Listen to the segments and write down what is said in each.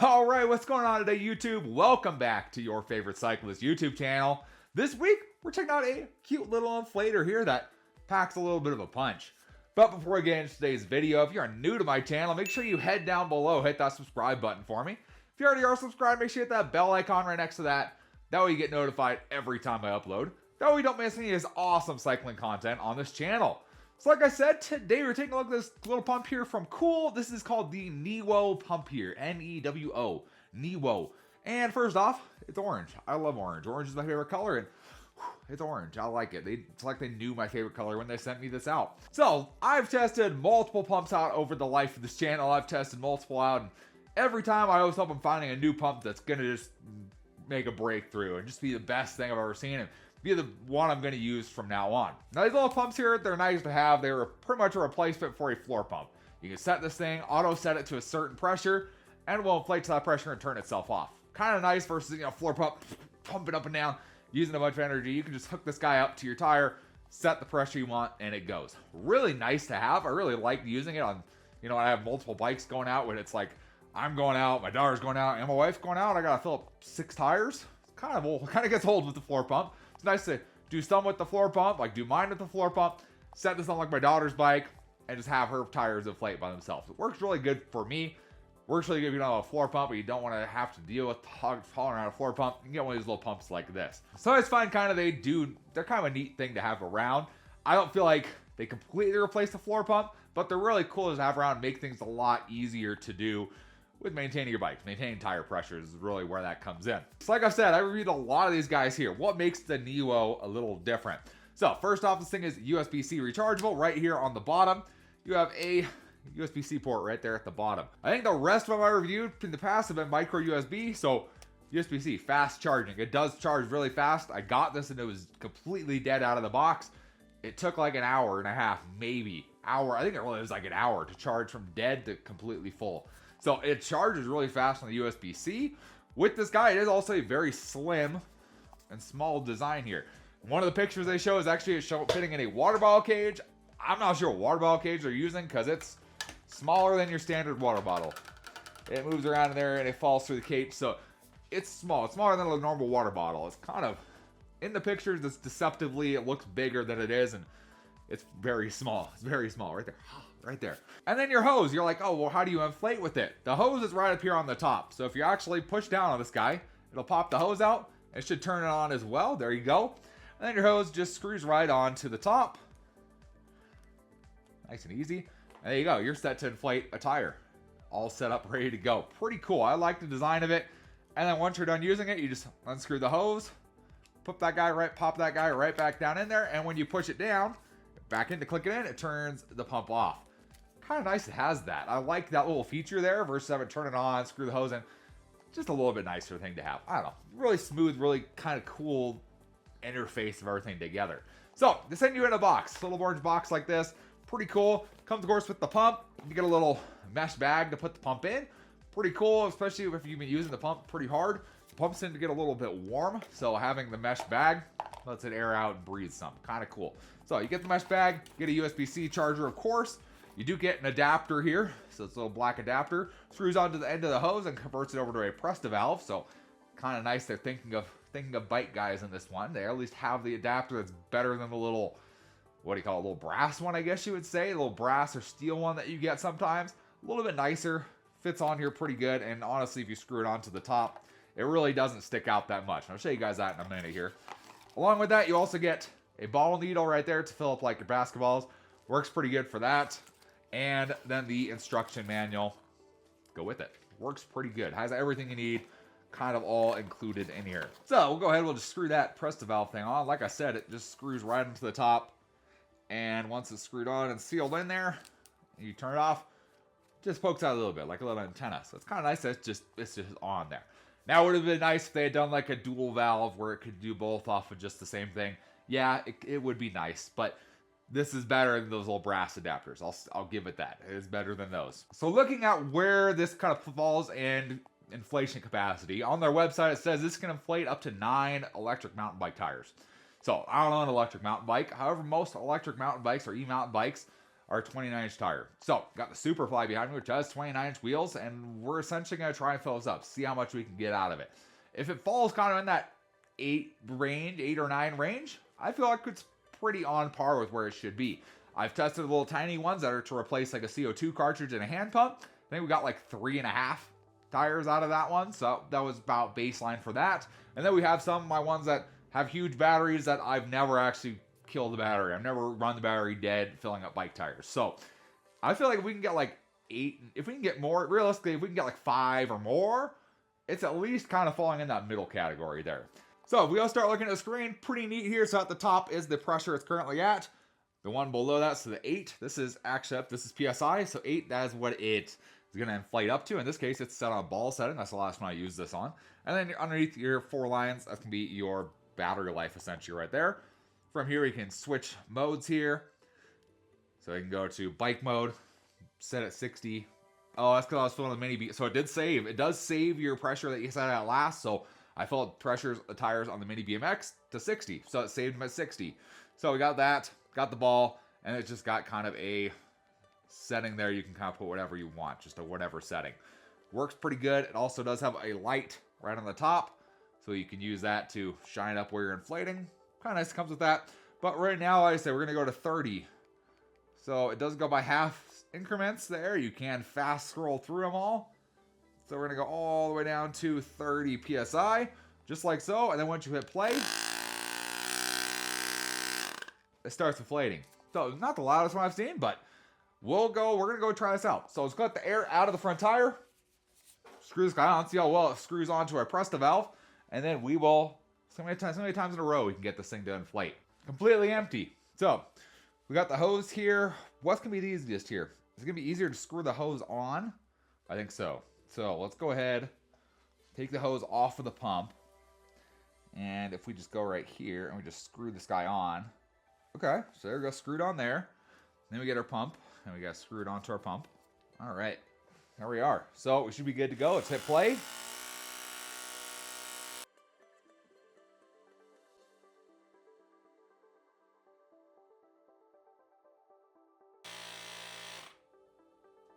All right, what's going on today, YouTube? Welcome back to your favorite cyclist YouTube channel. This week, we're checking out a cute little inflator here that packs a little bit of a punch. But before we get into today's video, if you're new to my channel, make sure you head down below, hit that subscribe button for me. If you already are subscribed, make sure you hit that bell icon right next to that. That way you get notified every time I upload. That way you don't miss any of this awesome cycling content on this channel. So like I said, today we're taking a look at this little pump here from Cool. This is called the Newo pump here. N-E-W-O. Newo. And first off, it's orange. I love orange. Orange is my favorite color, and it's orange. I like it. It's like they knew my favorite color when they sent me this out. So I've tested multiple pumps out over the life of this channel. I've tested multiple out, and every time I always hope I'm finding a new pump that's going to just make a breakthrough and just be the best thing I've ever seen, and be the one I'm going to use from now on. Now these little pumps here, they're nice to have. They're pretty much a replacement for a floor pump. You can set this thing, auto set it to a certain pressure, and it will inflate to that pressure and turn itself off. Kind of nice versus, floor pump, pumping up and down, using a bunch of energy. You can just hook this guy up to your tire, set the pressure you want, and it goes. Really nice to have. I really like using it on, I have multiple bikes going out when it's like, I'm going out, my daughter's going out, and my wife's going out. I gotta fill up 6 tires. It's kind of old, kind of gets old with the floor pump. It's nice to do some with the floor pump, like do mine with the floor pump, set this on like my daughter's bike, and just have her tires inflate by themselves. It works really good for me. Works really good if you don't have a floor pump, but you don't want to have to deal with hauling around a floor pump. You can get one of these little pumps like this. So I just find they're kind of a neat thing to have around. I don't feel like they completely replace the floor pump, but they're really cool to have around and make things a lot easier to do with maintaining your bike. Maintaining tire pressure is really where that comes in. So like I said, I reviewed a lot of these guys here. What makes the Newo a little different? So first off, this thing is USB-C rechargeable right here on the bottom. You have a USB-C port right there at the bottom. I think the rest of them I reviewed in the past have been micro USB, so USB-C, fast charging. It does charge really fast. I got this and it was completely dead out of the box. It took like an hour and a half, maybe. I think it really was like an hour to charge from dead to completely full. So it charges really fast on the USB-C. With this guy, it is also a very slim and small design here. One of the pictures they show is actually fitting in a water bottle cage. I'm not sure what water bottle cage they're using because it's smaller than your standard water bottle. It moves around in there and it falls through the cage, so it's small. It's smaller than a normal water bottle. It's kind of, in the pictures, it's deceptively, it looks bigger than it is, and it's very small. It's very small right there. Right there. And then your hose, you're like, oh, well, how do you inflate with it? The hose is right up here on the top. So if you actually push down on this guy, it'll pop the hose out. It should turn it on as well. There you go. And then your hose just screws right on to the top. Nice and easy. And there you go. You're set to inflate a tire. All set up, ready to go. Pretty cool. I like the design of it. And then once you're done using it, you just unscrew the hose, pop that guy right back down in there. And when you push it down, back in to click it in, it turns the pump off. Kind of nice it has that. I like that little feature there versus having to turn it on, screw the hose in. Just a little bit nicer thing to have. I don't know. Really smooth, really kind of cool interface of everything together. So they send you in a box, a little orange box like this. Pretty cool. Comes of course with the pump. You get a little mesh bag to put the pump in. Pretty cool, especially if you've been using the pump pretty hard. The pumps tend to get a little bit warm, so having the mesh bag lets it air out and breathe some. Kind of cool. So you get the mesh bag, get a USB-C charger, of course. You do get an adapter here, so it's a little black adapter. Screws onto the end of the hose and converts it over to a Presta valve. So kind of nice they're thinking of bike guys in this one. They at least have the adapter that's better than the little, what do you call it, a little brass one, I guess you would say. A little brass or steel one that you get sometimes. A little bit nicer. Fits on here pretty good. And honestly, if you screw it onto the top, it really doesn't stick out that much. I'll show you guys that in a minute here. Along with that, you also get a bottle needle right there to fill up like your basketballs. Works pretty good for that. And then the instruction manual, go with it. Works pretty good. Has everything you need, kind of all included in here. So we'll go ahead, we'll just screw that Presta valve thing on. Like I said, it just screws right into the top. And once it's screwed on and sealed in there, you turn it off, just pokes out a little bit, like a little antenna. So it's kind of nice that it's just on there. Now, it would have been nice if they had done like a dual valve where it could do both off of just the same thing. Yeah, it would be nice, but this is better than those little brass adapters. I'll give it that. It is better than those. So looking at where this kind of falls in inflation capacity, on their website it says this can inflate up to 9 electric mountain bike tires. So I don't own an electric mountain bike. However, most electric mountain bikes or e-mountain bikes our 29-inch tire. So, got the Superfly behind me, which has 29-inch wheels, and we're essentially going to try and fill this up, see how much we can get out of it. If it falls kind of in that 8 or 9 range, I feel like it's pretty on par with where it should be. I've tested the little tiny ones that are to replace like a CO2 cartridge and a hand pump. I think we got like 3.5 tires out of that one, so that was about baseline for that. And then we have some of my ones that have huge batteries that I've never actually killed the battery. I've never run the battery dead filling up bike tires. So I feel like if we can get like 8, if we can get more, realistically, if we can get like 5 or more, it's at least kind of falling in that middle category there. So if we all start looking at the screen, pretty neat here. So at the top is the pressure it's currently at. The one below that, so the 8, this is actually, this is PSI, so 8, that is what it is going to inflate up to. In this case, it's set on a ball setting. That's the last one I used this on. And then underneath your 4 lines, that's going to be your battery life, essentially, right there. From here, you can switch modes here. So you can go to bike mode, set at 60. Oh, that's because I was filling the mini B. So it did save. It does save your pressure that you set at last. So I filled the tires on the mini BMX to 60. So it saved them at 60. So we got that, got the ball, and it just got kind of a setting there. You can kind of put whatever you want, just a whatever setting. Works pretty good. It also does have a light right on the top, so you can use that to shine up where you're inflating. Kind of nice, comes with that. But right now, like I said, we're going to go to 30. So it does go by half increments there. You can fast scroll through them all. So we're going to go all the way down to 30 PSI, just like so. And then once you hit play, it starts inflating. So not the loudest one I've seen, but we're going to go try this out. So let's get the air out of the front tire. Screw this guy on, see how well it screws onto our press the valve. And then we will, so many times in a row, we can get this thing to inflate. Completely empty. So we got the hose here. What's going to be the easiest here? Is it going to be easier to screw the hose on? I think so. So let's go ahead, take the hose off of the pump. And if we just go right here and we just screw this guy on. Okay, so there we go, screwed on there. Then we get our pump, and we got screwed onto our pump. All right, there we are. So we should be good to go. Let's hit play.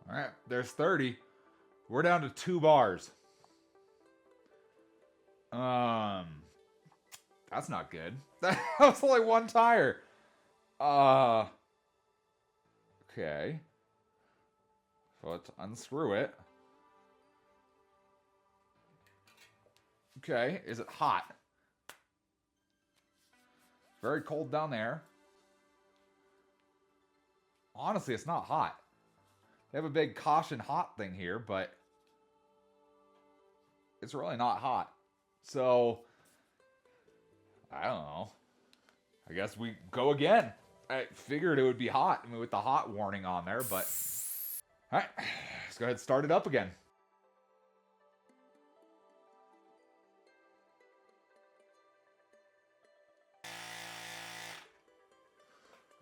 All right, there's 30. We're down to 2 bars. That's not good. That was only 1 tire. Okay. So let's unscrew it. Okay, is it hot? Very cold down there. Honestly, it's not hot. They have a big caution hot thing here, but it's really not hot. So, I don't know. I guess we go again. I figured it would be hot, I mean, with the hot warning on there, but all right, let's go ahead and start it up again.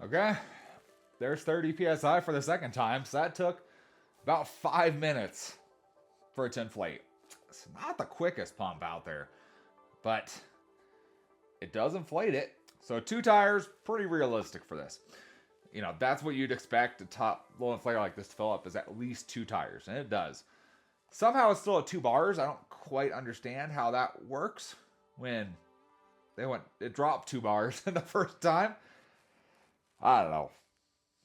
Okay, there's 30 PSI for the second time, so that took about 5 minutes for it to inflate. It's not the quickest pump out there, but it does inflate it. So 2 tires, pretty realistic for this. You know, that's what you'd expect a top low inflator like this to fill up, is at least 2 tires, and it does. Somehow it's still at 2 bars. I don't quite understand how that works when it dropped 2 bars in the first time. I don't know.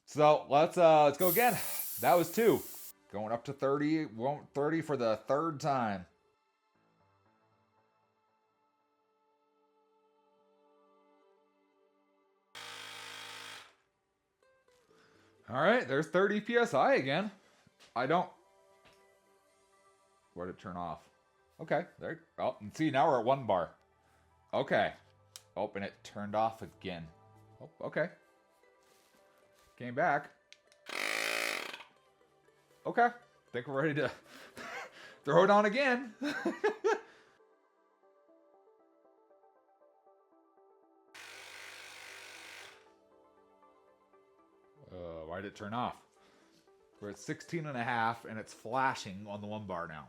So let's go again. That was 2. Going up to 30, 30 for the 3rd time. All right, there's 30 PSI again. Where'd it turn off? Okay, there. Oh, and see, now we're at 1 bar. Okay. Oh, and it turned off again. Oh, okay. Came back. Okay. Think we're ready to throw it on again. Why did it turn off? We're at 16.5 and it's flashing on the 1 bar now.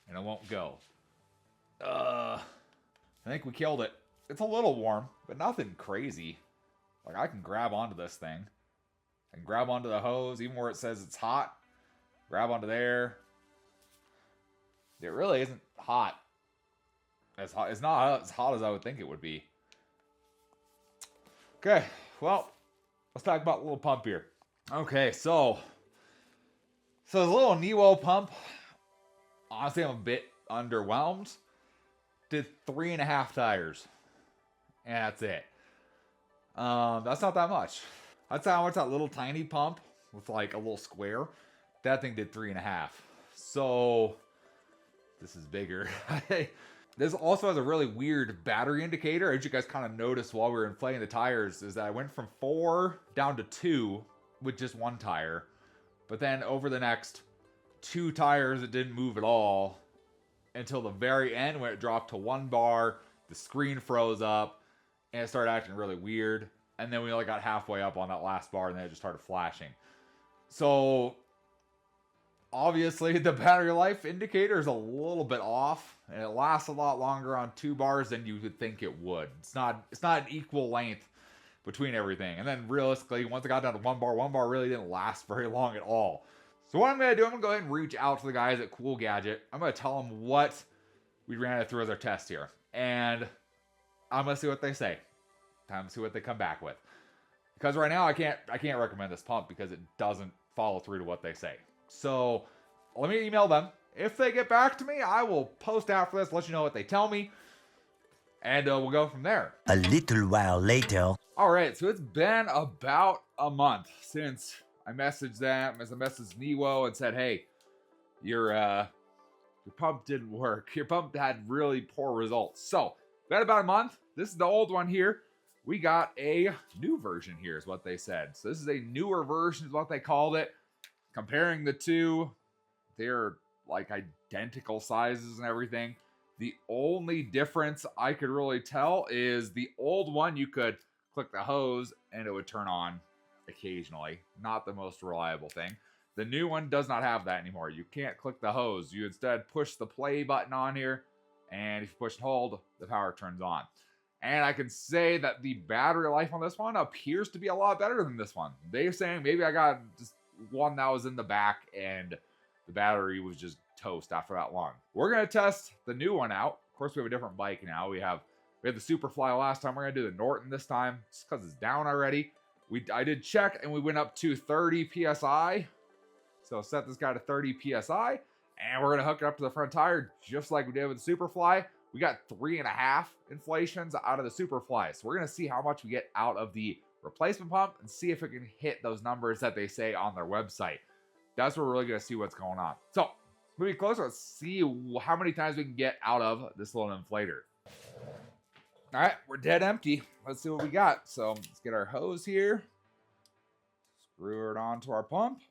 And it won't go. I think we killed it. It's a little warm, but nothing crazy. Like, I can grab onto this thing and grab onto the hose, even where it says it's hot. Grab onto there. It really isn't hot. It's not as hot as I would think it would be. Okay, well, let's talk about the little pump here. Okay, so the little Newo pump, honestly, I'm a bit underwhelmed. Did 3.5 tires. And that's it. That's not that much. That's how much that little tiny pump with like a little square. That thing did 3.5. So this is bigger. This also has a really weird battery indicator, as you guys kind of noticed while we were inflating the tires, is that I went from 4 down to 2 with just 1 tire. But then over the next 2 tires, it didn't move at all until the very end when it dropped to 1 bar. The screen froze up and it started acting really weird. And then we only got halfway up on that last bar and then it just started flashing. So obviously the battery life indicator is a little bit off and it lasts a lot longer on 2 bars than you would think it would. It's not an equal length between everything. And then realistically, once I got down to 1 bar really didn't last very long at all. So what I'm going to do, I'm going to go ahead and reach out to the guys at Cool Gadget. I'm going to tell them what we ran it through as our test here. And I'm going to see what they say. Time to see what they come back with. Because right now I can't recommend this pump because it doesn't follow through to what they say. So let me email them. If they get back to me, I will post after this, let you know what they tell me. And we'll go from there. A little while later. All right, so it's been about a month since I messaged them, as I messaged Newo and said, hey, your pump didn't work. Your pump had really poor results. So, been about a month. This is the old one here. We got a new version here is what they said. So this is a newer version is what they called it. Comparing the two, they're like identical sizes and everything. The only difference I could really tell is the old one, you could click the hose and it would turn on occasionally. Not the most reliable thing. The new one does not have that anymore. You can't click the hose. You instead push the play button on here, and if you push and hold, the power turns on. And I can say that the battery life on this one appears to be a lot better than this one. They're saying maybe I got just one that was in the back and the battery was just toast after that long. We're going to test the new one out. Of course, we have a different bike now. We had the Superfly last time. We're going to do the Norton this time just because it's down already. I did check and we went up to 30 PSI. So set this guy to 30 PSI and we're going to hook it up to the front tire just like we did with the Superfly. We got 3.5 inflations out of the Superfly. So we're going to see how much we get out of the replacement pump and see if it can hit those numbers that they say on their website. That's where we're really going to see what's going on. So moving closer, let's see how many times we can get out of this little inflator. All right, we're dead empty. Let's see what we got. So let's get our hose here. Screw it onto our pump.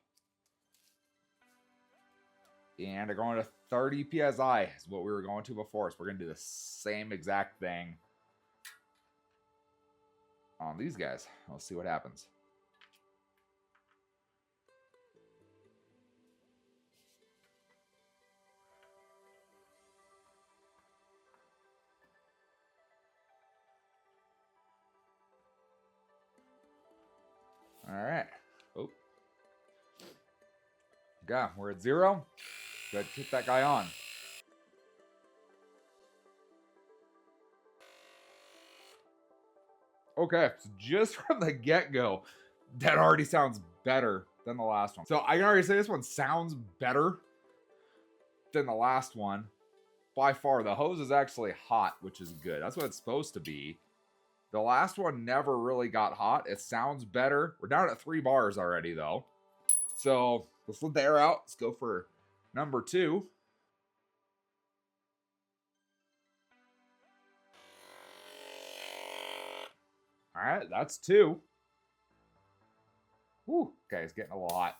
And they're going to 30 PSI is what we were going to before. So we're going to do the same exact thing on these guys. Let's see what happens. All right. Oh. Okay, we're at 0. Good, keep that guy on. Okay, so just from the get-go, that already sounds better than the last one. So I can already say this one sounds better than the last one. By far, the hose is actually hot, which is good. That's what it's supposed to be. The last one never really got hot. It sounds better. We're down at 3 bars already, though. So let's let the air out. Let's go for number 2. All right, that's 2. Whew, okay, it's getting a little hot.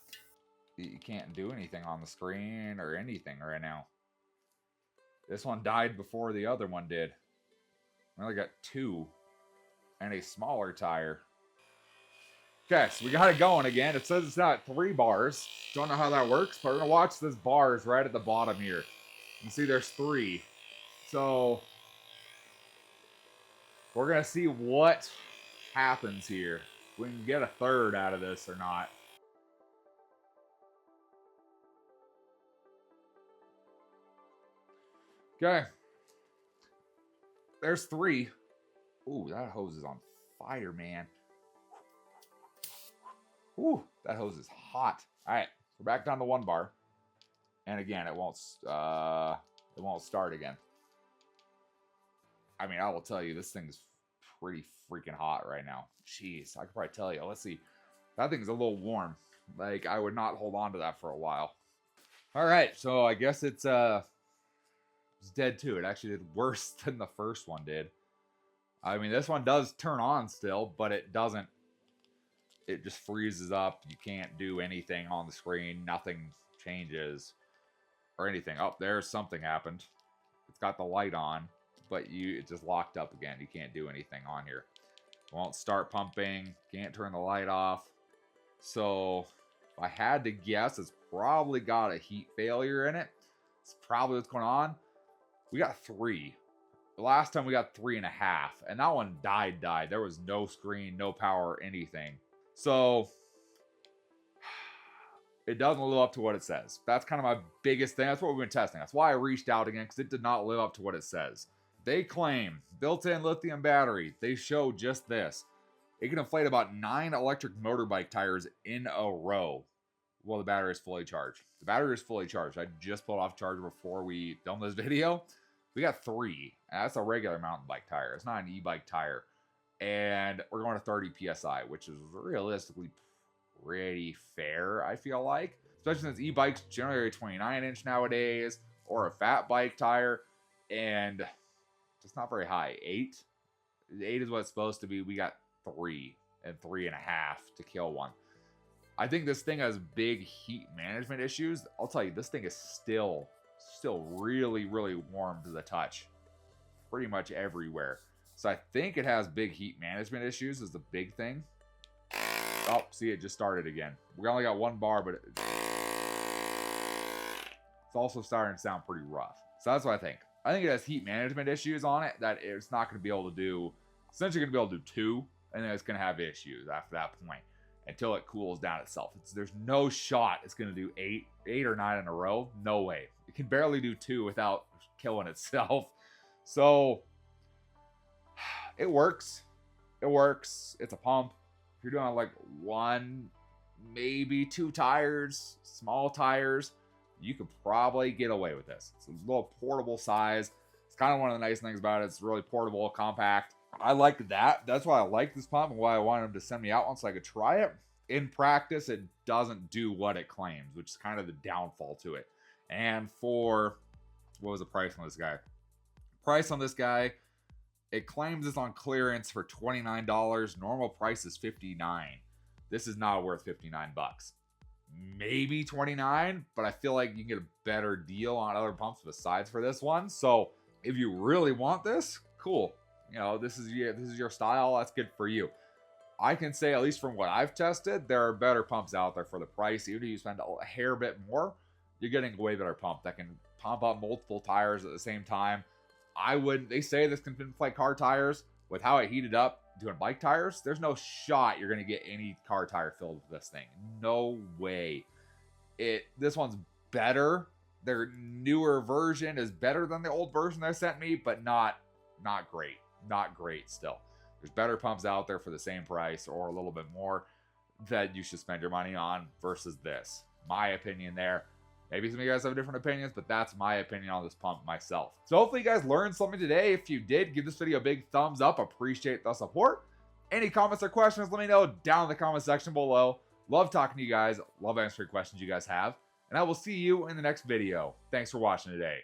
You can't do anything on the screen or anything right now. This one died before the other one did. We only got 2 and a smaller tire. Okay, so we got it going again. It says it's now at 3 bars. Don't know how that works, but we're going to watch this bars right at the bottom here. You can see there's 3. So We're going to see what happens here. If we can get a third out of this or not. Okay. There's 3. Ooh, that hose is on fire, man. Ooh, that hose is hot. All right, we're back down to 1 bar. And again, it won't start again. I mean, I will tell you, this thing's pretty freaking hot right now. Jeez, I could probably tell you. Let's see. That thing's a little warm. Like, I would not hold on to that for a while. All right, so I guess it's dead too. It actually did worse than the first one did. I mean, this one does turn on still, but it doesn't. It just freezes up. You can't do anything on the screen. Nothing changes or anything. Oh, there's something happened. It's got the light on, but it just locked up again. You can't do anything on here. Won't start pumping. Can't turn the light off. So if I had to guess, it's probably got a heat failure in it. It's probably what's going on. We got 3. The last time we got 3.5, and that one died. There was no screen, no power, anything. So it doesn't live up to what it says. That's kind of my biggest thing. That's what we've been testing. That's why I reached out again, because it did not live up to what it says. They claim built-in lithium battery. They show just this. It can inflate about 9 electric motorbike tires in a row while the battery is fully charged. The battery is fully charged. I just pulled off charger before we filmed this video. We got 3. And that's a regular mountain bike tire. It's not an e-bike tire. And we're going to 30 PSI, which is realistically pretty fair, I feel like. Especially since e-bikes generally are 29-inch nowadays, or a fat bike tire, and it's not very high. 8? 8 is what it's supposed to be. We got 3 and 3.5 to kill one. I think this thing has big heat management issues. I'll tell you, this thing is still really, really warm to the touch. Pretty much everywhere. So I think it has big heat management issues is the big thing. Oh, see, it just started again. We only got 1 bar, but it's also starting to sound pretty rough. So that's what I think. I think it has heat management issues on it that it's not going to be able to do. Essentially going to be able to do 2, and then it's going to have issues after that point until it cools down itself. There's no shot it's going to do 8 or 9 in a row. No way. It can barely do 2 without killing itself. So it works. It works. It's a pump. If you're doing like 1, maybe 2 tires, small tires, you could probably get away with this. It's a little portable size. It's kind of one of the nice things about it. It's really portable, compact. I like that. That's why I like this pump and why I wanted them to send me out one so I could try it. In practice, it doesn't do what it claims, which is kind of the downfall to it. And for, what was the price on this guy? Price on this guy, it claims it's on clearance for $29. Normal price is $59. This is not worth $59. Maybe $29, but I feel like you can get a better deal on other pumps besides for this one. So if you really want this, cool. You know, this is your style. That's good for you. I can say, at least from what I've tested, there are better pumps out there for the price. Even if you spend a hair bit more, you're getting a way better pump that can pump up multiple tires at the same time. They say this can inflate car tires. With how it heated up doing bike tires, there's no shot you're going to get any car tire filled with this thing. No way. This one's better. Their newer version is better than the old version they sent me, but not great. Not great still. There's better pumps out there for the same price or a little bit more that you should spend your money on versus this. My opinion there. Maybe some of you guys have different opinions, but that's my opinion on this pump myself. So hopefully you guys learned something today. If you did, give this video a big thumbs up. Appreciate the support. Any comments or questions, let me know down in the comment section below. Love talking to you guys. Love answering questions you guys have. And I will see you in the next video. Thanks for watching today.